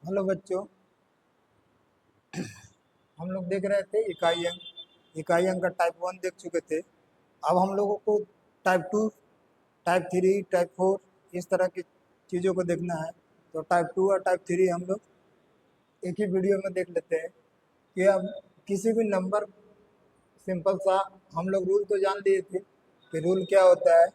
Hello बच्चों, हम लोग देख रहे थे इकाई अंक का टाइप 1 देख चुके थे। अब हम लोगों को टाइप 2, टाइप 3, टाइप 4 इस तरह की चीज़ों को देखना है। तो टाइप 2 और टाइप 3 हम लोग एक ही वीडियो में देख लेते हैं कि अब किसी भी नंबर, सिंपल सा हम लोग रूल तो जान लिए थे कि रूल क्या होता है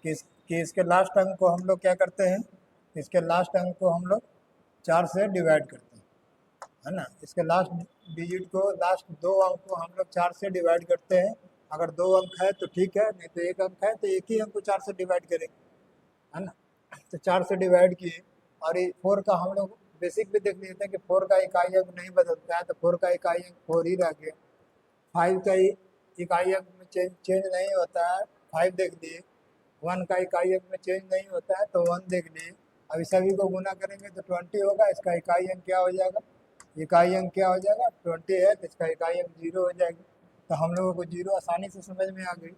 कि इसके लास्ट अंक को हम लोग क्या करते हैं, इसके लास्ट अंक को हम लोग 4 से डिवाइड करते हैं, है ना। इसके लास्ट डिजिट को, लास्ट दो अंक को हम लोग 4 से डिवाइड करते हैं। अगर दो अंक है तो ठीक है, नहीं तो एक अंक है तो एक ही अंक को 4 से डिवाइड करेंगे, है ना। तो 4 से डिवाइड किए। और ये 4 का हम लोग बेसिक भी देख लेते हैं कि 4 का इकाई अंक नहीं बदलता है, तो 4 का इकाई अंक 4 ही रह गया। 5 का इकाई अंक में चेंज नहीं होता है, 5 देख लिए। 1 का इकाई अंक में चेंज नहीं होता है तो 1 देख लिए। अभी सभी को गुना करेंगे तो 20 होगा। इसका इकाई अंक क्या हो जाएगा, इकाई अंक क्या हो जाएगा, 20 है तो इसका इकाई अंक 0 हो जाएगी। तो हम लोगों को 0 आसानी से समझ में आ गई।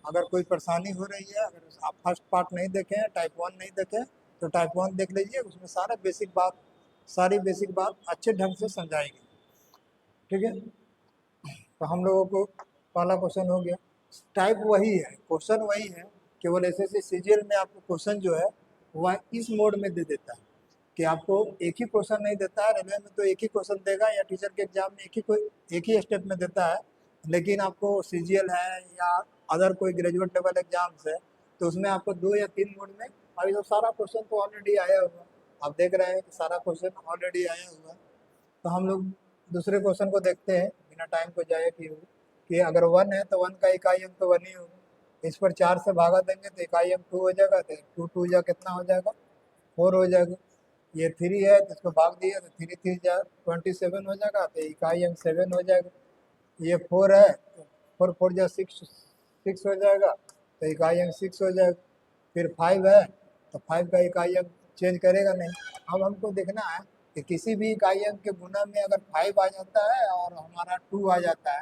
अगर कोई परेशानी हो रही है, अगर आप फर्स्ट पार्ट नहीं देखें, टाइप 1 नहीं देखें, तो टाइप 1 देख लीजिए। उसमें सारी बेसिक बात अच्छे ढंग से समझाई गई। ठीक है, तो हम लोगों को पहला क्वेश्चन हो गया। टाइप वही है, क्वेश्चन वही है, केवल एसएससी सीजीएल में आपको क्वेश्चन जो है वह इस मोड में दे देता है कि आपको एक ही क्वेश्चन नहीं देता है। रेलवे में तो एक ही क्वेश्चन देगा, या टीचर के एग्जाम में एक ही स्टेप में देता है। लेकिन आपको सीजीएल है या अदर कोई ग्रेजुएट लेवल एग्जाम्स है तो उसमें आपको 2 या 3 मोड में। अभी तो सारा क्वेश्चन तो ऑलरेडी आया हुआ, आप देख रहे हैं कि सारा क्वेश्चन ऑलरेडी आया हुआ। तो हम लोग दूसरे क्वेश्चन को देखते हैं बिना टाइम को जाया किए हुए कि अगर 1 है तो 1 का इकाई अंक तो 1 ही होगा। इस पर 4 से भागा देंगे तो इकाई अंक 2 हो जाएगा। तो 2 2 जा कितना हो जाएगा, 4 हो जाएगा। ये 3 है तो इसको भाग दिया तो 3 3 जा 27 हो जाएगा, तो इकाई अंक 7 हो जाएगा। ये 4 है तो 4 4 जा 6 हो जाएगा, तो इकाई अंक 6 हो जाएगा। फिर 5 है तो 5 का इकाई अंक चेंज करेगा नहीं। अब हमको देखना है कि किसी भी इकाई अंक के गुना में अगर 5 आ जाता है और हमारा 2 आ जाता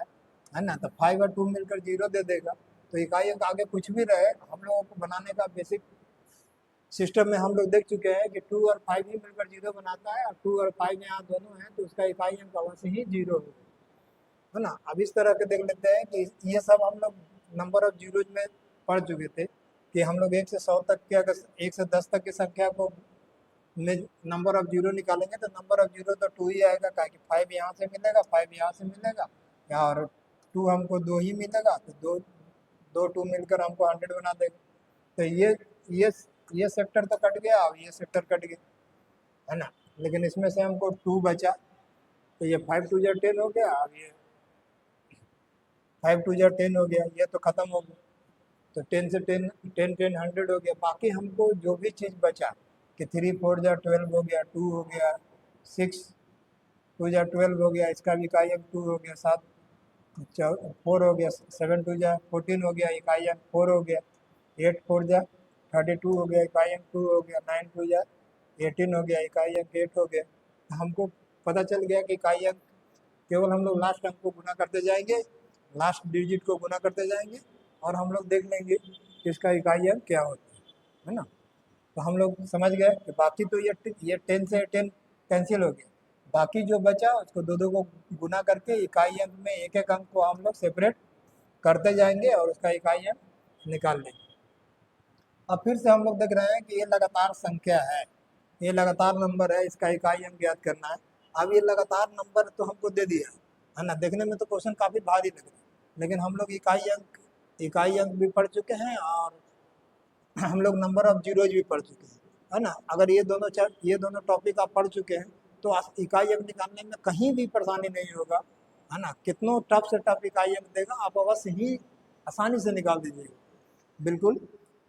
है ना, तो 5 और 2 मिलकर 0 दे देगा। तो इकाई अंक आगे कुछ भी रहे, हम लोगों को बनाने का बेसिक सिस्टम में हम लोग देख चुके हैं कि 2 और 5 ही मिलकर 0 बनाता है, और 2 और 5 यहाँ दोनों हैं तो उसका इकाई अंक अवश्य ही 0 है ना। अब इस तरह के देख लेते हैं कि ये सब हम लोग नंबर ऑफ जीरोज में पढ़ चुके थे कि हम लोग 1 से 100 तक के, अगर 1 से 10 तक की संख्या को में नंबर ऑफ जीरो निकालेंगे तो नंबर ऑफ जीरो तो 2 ही आएगा, कि 5 यहाँ से मिलेगा, 5 यहाँ से मिलेगा, और 2 हमको 2 ही मिलेगा, तो दो दो 2 मिलकर हमको 100 बना देगा। तो ये ये सेक्टर तो कट गया और ये सेक्टर कट गया, है ना। लेकिन इसमें से हमको 2 बचा, तो ये 5 2 जा 10 हो गया, और ये 5 2 जा 10 हो गया, ये तो ख़त्म हो गया। तो 10 से 10 10 10 100 हो गया। बाकी हमको जो भी चीज़ बचा कि 3 4 जा 12 हो गया, 2 हो गया, 6 2 जा 12 हो गया, इसका भी इकाई अंक 2 हो गया, 7 4 हो गया, 7 2 जा 14 हो गया, इकाई अंक 4 हो गया, 8 4 जा 32 हो गया, इकाई अंक 2 हो गया, 9 2 जा 18 हो गया, इकाई अंक 8 हो गया। तो हमको पता चल गया कि इकाई अंक केवल हम लोग लास्ट अंक को गुना करते जाएंगे, लास्ट डिजिट को गुना करते जाएंगे, और हम लोग देख लेंगे कि इसका इकाई अंक क्या होता है ना। तो हम लोग समझ गए कि बाकी तो ये 10 से 10 कैंसिल हो गया। बाकी जो बचा उसको दो दो को गुना करके इकाई अंक में एक एक अंक को हम लोग सेपरेट करते जाएंगे और उसका इकाई अंक निकाल लेंगे। अब फिर से हम लोग देख रहे हैं कि ये लगातार संख्या है, ये लगातार नंबर है, इसका इकाई अंक ज्ञात करना है। अब ये लगातार नंबर तो हमको दे दिया है ना। देखने में तो क्वेश्चन काफ़ी भारी लग रहा है, लेकिन हम लोग इकाई अंक भी पढ़ चुके हैं और हम लोग नंबर ऑफ जीरोज भी पढ़ चुके हैं, है ना। अगर ये दोनों टॉपिक आप पढ़ चुके हैं तो इकाई अंक निकालने में कहीं भी परेशानी नहीं होगा, है ना। कितनों टफ से टफ इकाई अंक देगा, आप अवश्य ही आसानी से निकाल दीजिएगा, बिल्कुल।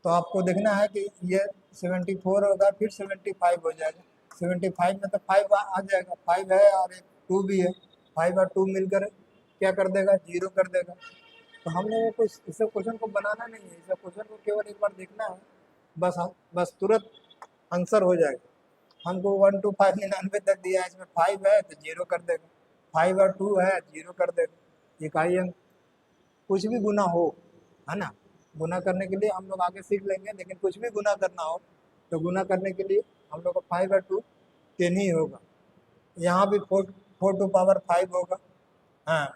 तो आपको देखना है कि ये 74 होगा, फिर 75 हो जाएगा। 75 में तो 5 आ जाएगा, 5 है और एक 2 भी है, 5 और 2 मिलकर क्या कर देगा, 0 कर देगा। तो हम लोगों को इस क्वेश्चन को बनाना नहीं है, इस क्वेश्चन को केवल एक बार देखना है, बस तुरंत आंसर हो जाएगा। हमको 1 to 5 99 तक दिया है, इसमें 5 है तो 0 कर देगा, 5 और 2 है 0 कर देगा। इकाई अंक कुछ भी गुना हो, है ना। गुना करने के लिए हम लोग आगे सीख लेंगे, लेकिन कुछ भी गुना करना हो तो गुना करने के लिए हम लोग को 5 और 2 10 ही होगा, यहाँ भी 4 4 टू पावर 5 होगा। हाँ,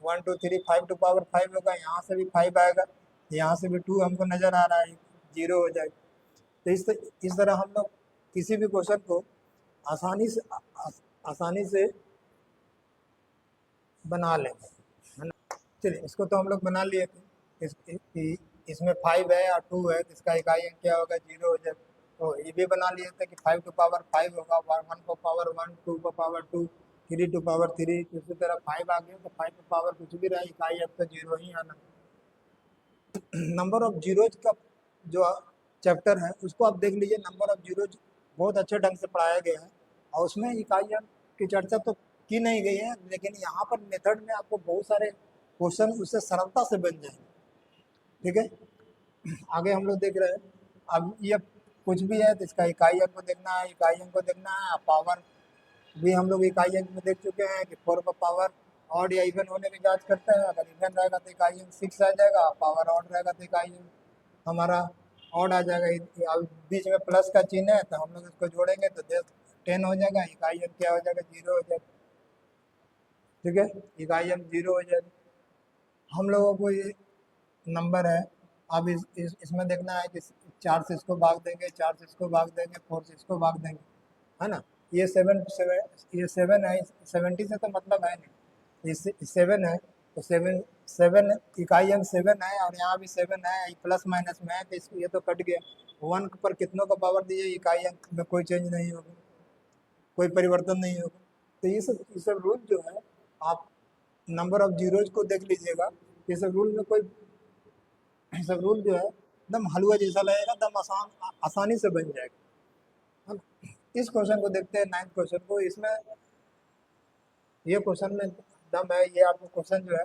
1 2 3 5 टू पावर 5 होगा, यहाँ से भी 5 आएगा, यहाँ से भी 2 हमको नज़र आ रहा है, 0 हो जाएगा। तो इस तरह हम लोग किसी भी क्वेश्चन को आसानी से आसानी से बना लेंगे, है ना। चलिए, इसको तो हम लोग बना लिए थे। इसमें 5 है या 2 है, तो इसका इकाई अंक क्या होगा, 0 हो जाएगा। तो ये भी बना लिए थे कि 5 टू पावर 5 होगा, 1 को पावर 1, 2 को पावर 2, 3 टू पावर 3। इसी तरह 5 आ गया, तो 5 टू पावर कुछ भी रहा, इकाई अंक तो 0 ही आना। नंबर ऑफ जीरोज का जो चैप्टर है उसको आप देख लीजिए। नंबर ऑफ जीरोज बहुत अच्छे ढंग से पढ़ाया गया है, और उसमें इकाई अंक की चर्चा तो की नहीं गई है, लेकिन यहाँ पर मेथड में आपको बहुत सारे क्वेश्चन उससे सरलता से बन जाएंगे। ठीक है, आगे हम लोग देख रहे हैं। अब ये कुछ भी है तो इसका इकाई अंक को देखना है, इकाई अंक को देखना है। पावर भी हम लोग इकाई अंक में देख चुके हैं कि 4 का पावर ऑड या इवन होने की जांच करते हैं। अगर इवन रहेगा तो इकाई अंक 6 आ जाएगा, पावर ऑड रहेगा तो इकाई अंक हमारा ऑड आ जाएगा। अब बीच में प्लस का चिन्ह है तो हम लोग इसको जोड़ेंगे तो 10 हो जाएगा, इकाई अंक क्या हो जाएगा, 0 हो जाएगा। ठीक है, इकाई अंक 0 हो जाएगा। हम लोगों को ये नंबर है, अब इसमें देखना है कि 4 से इसको भाग देंगे, 4 से इसको भाग देंगे, 4 से इसको भाग देंगे, है ना। ये 7 है, 70 से तो मतलब है नहीं, ये 7 है, तो 7 इकाई अंक 7 है, और यहाँ भी 7 है, प्लस माइनस में है, तो इसको ये तो कट गया। 1 पर कितनों का पावर दीजिए, इकाई अंक में कोई चेंज नहीं होगा, कोई परिवर्तन नहीं होगा। तो ये सब रूल जो है, आप नंबर ऑफ जीरोज को देख लीजिएगा। ये सब रूल में कोई सब रूल जो है एकदम हलवा जैसा लगेगा, एकदम आसानी से बन जाएगा, है ना। इस क्वेश्चन को देखते हैं, 9th क्वेश्चन को। इसमें ये क्वेश्चन में दम है, ये आपको क्वेश्चन जो है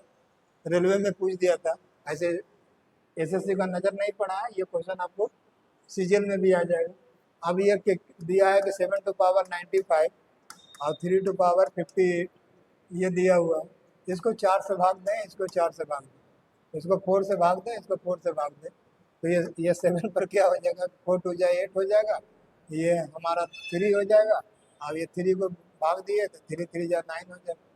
रेलवे में पूछ दिया था, ऐसे एसएससी का नज़र नहीं पड़ा है, ये क्वेश्चन आपको सीजीएल में भी आ जाएगा। अब ये दिया है कि 7 टू पावर 95 और 3 टू पावर 58, ये दिया हुआ है। इसको 4 से भाग दें, इसको 4 से भाग दें, इसको 4 से भाग दें, इसको 4 से भाग दें, तो ये 7 पर क्या हो जाएगा, 4 टू जाए 8 हो जाएगा, ये हमारा 3 हो जाएगा। अब ये 3 को भाग दिए तो 3 3 जा 9 हो जाएगा।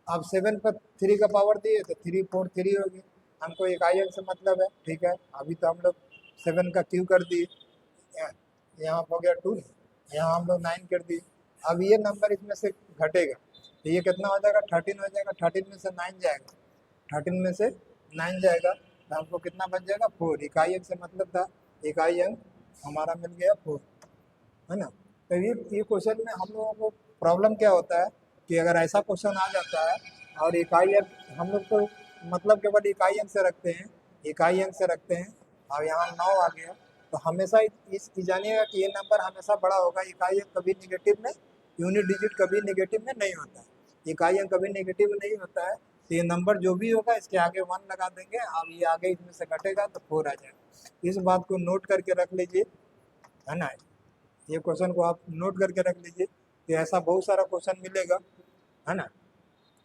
अब 7 पर 3 का पावर दिए तो 3 4 3 हो गया। हमको इकाई अंक से मतलब है, ठीक है। अभी तो हम लोग 7 का क्यू कर दिए, यहाँ हो गया 2, यहाँ हम लोग 9 कर दिए। अब ये नंबर इसमें से घटेगा तो ये कितना हो जाएगा, 13 हो जाएगा। 13 में से 9 जाएगा, 13 में से 9 जाएगा, तो हमको कितना बच जाएगा, 4। इकाई अंक से मतलब था, इकाई अंक हमारा मिल गया 4, है ना। तो ये क्वेश्चन में हम लोगों को प्रॉब्लम क्या होता है कि अगर ऐसा क्वेश्चन आ जाता है और इकाई अंक हम लोग तो मतलब केवल इकाई अंक से रखते हैं, इकाई अंक से रखते हैं, और यहाँ 9 आ गया, तो हमेशा इस जानिएगा कि ये नंबर हमेशा बड़ा होगा। इकाई अंक कभी निगेटिव में, यूनिट डिजिट कभी निगेटिव में नहीं होता है, इकाई अंक कभी नेगेटिव नहीं होता है। तो ये नंबर जो भी होगा इसके आगे 1 लगा देंगे, अब ये आगे इसमें से घटेगा तो 4 आ जाएगा। इस बात को नोट करके रख लीजिए, है ना। ये क्वेश्चन को आप नोट करके रख लीजिए कि ऐसा बहुत सारा क्वेश्चन मिलेगा, है ना,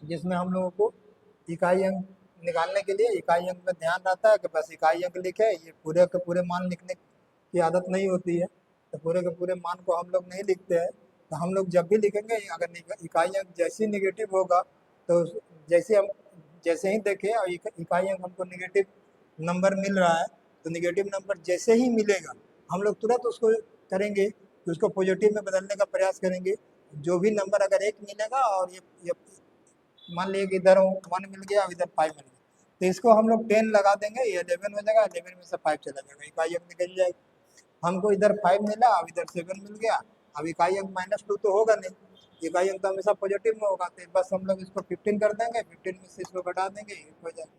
जिसमें हम लोगों को इकाई अंक निकालने के लिए इकाई अंक में ध्यान रहता है कि बस इकाई अंक लिखे, ये पूरे के पूरे मान लिखने की आदत नहीं होती है, तो पूरे के पूरे मान को हम लोग नहीं लिखते हैं। तो हम लोग जब भी लिखेंगे, अगर इकाई अंक जैसे ही निगेटिव होगा, तो जैसे ही देखें और इकाई अंक हमको निगेटिव नंबर मिल रहा है, तो निगेटिव नंबर जैसे ही मिलेगा हम लोग तुरंत उसको करेंगे कि उसको पॉजिटिव में बदलने का प्रयास करेंगे। जो भी नंबर अगर 1 मिलेगा और ये मान लीजिए कि इधर 1 मिल गया और इधर 5 मिल गया, तो इसको हम लोग 10 लगा देंगे, ये 11 हो जाएगा, 11 में से 5 चला जाएगा, इकाई अंक निकल जाएगा। हमको इधर 5 मिला, अब इधर 7 मिल गया, अब इकाई अंक -2 तो होगा नहीं, इकाई अंक तो हमेशा पॉजिटिव में होगा, तो बस हम लोग इसको 15 कर देंगे, 15 में से इसको घटा देंगे, 1 हो जाएगा।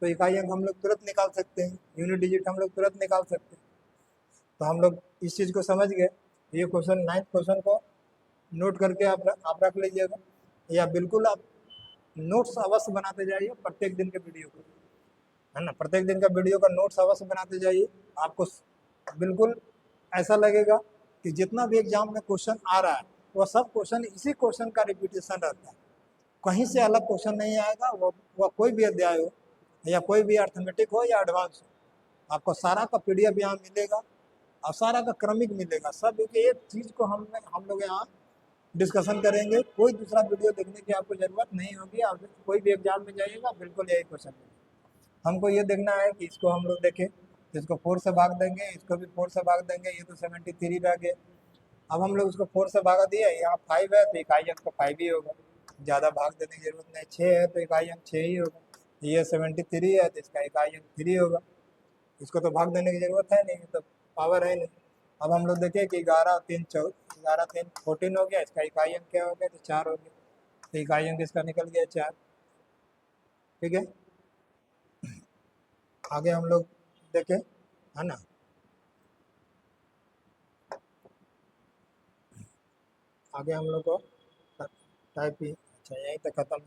तो इकाई अंक हम लोग तुरंत निकाल सकते हैं, यूनिट डिजिट हम लोग तुरंत निकाल सकते हैं। तो हम लोग इस चीज़ को समझ गए। ये क्वेश्चन 9th क्वेश्चन को नोट करके आप रख लीजिएगा, या बिल्कुल आप नोट्स अवश्य बनाते जाइए प्रत्येक दिन के वीडियो को, है ना। प्रत्येक दिन का वीडियो का नोट्स अवश्य बनाते जाइए। आपको बिल्कुल ऐसा लगेगा कि जितना भी एग्जाम में क्वेश्चन आ रहा है वह सब क्वेश्चन इसी क्वेश्चन का रिपीटेशन रहता है, कहीं से अलग क्वेश्चन नहीं आएगा। वह कोई भी अध्याय हो, या कोई भी अर्थमेटिक हो या एडवांस हो, आपको सारा का PDF यहाँ मिलेगा और सारा का क्रमिक मिलेगा। सब एक चीज़ को हम लोग यहाँ डिस्कशन करेंगे। कोई दूसरा वीडियो देखने की आपको ज़रूरत नहीं होगी। आप कोई भी एग्जाम में जाइएगा बिल्कुल यही क्वेश्चन मिलेगा। हमको ये देखना है कि इसको हम लोग देखें, इसको 4 से भाग देंगे, इसको भी 4 से भाग देंगे, ये तो 73 रह गया। अब हम लोग उसको 4 से भागा दिया, यहाँ 5 है तो इकाई अंक तो 5 ही होगा, ज़्यादा भाग देने की जरूरत नहीं। 6 है तो इकाई अंक 6 ही होगा। ये 73 है तो इसका इकाई अंक 3 होगा। इसको तो भाग देने की जरूरत है नहीं, तो पावर है नहीं। अब हम लोग देखें कि 11 3 14 हो गया, इसका इकाई अंक क्या हो गया, तो 4 हो गया। तो इकाई अंक इसका निकल गया 4। ठीक है, आगे हम लोग देखें, है ना। आगे हम लोग को टाइप ही, अच्छा यहीं तक खत्म।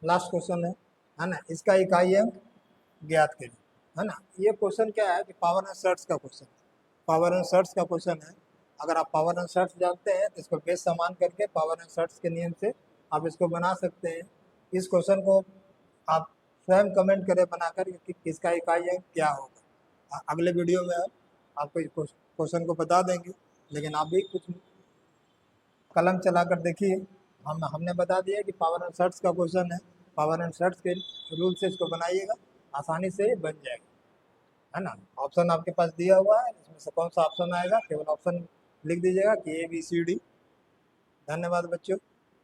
लास्ट क्वेश्चन है ना। इसका इकाई अंक ज्ञात करें, है ना। ये क्वेश्चन क्या है कि पावर एंड सर्ट्स का क्वेश्चन, पावर एंड सर्ट्स का क्वेश्चन है। अगर आप पावर एंड सर्ट्स जानते हैं तो इसको बेस समान करके पावर एंड सर्ट्स के नियम से आप इसको बना सकते हैं। इस क्वेश्चन को आप स्वयं कमेंट करें बनाकर कि किसका इकाई अंक क्या होगा। अगले वीडियो में हम आपको इस क्वेश्चन को बता देंगे, लेकिन आप भी कुछ कलम चलाकर देखिए। हमने बता दिया कि पावर एंड सर्ट्स का क्वेश्चन है, पावर एंड सर्ट्स के रूल से इसको बनाइएगा, आसानी से बन जाएगा, है ना। ऑप्शन आपके पास दिया हुआ है, इसमें से कौन सा ऑप्शन आएगा, केवल ऑप्शन लिख दीजिएगा कि ABCD। धन्यवाद बच्चों।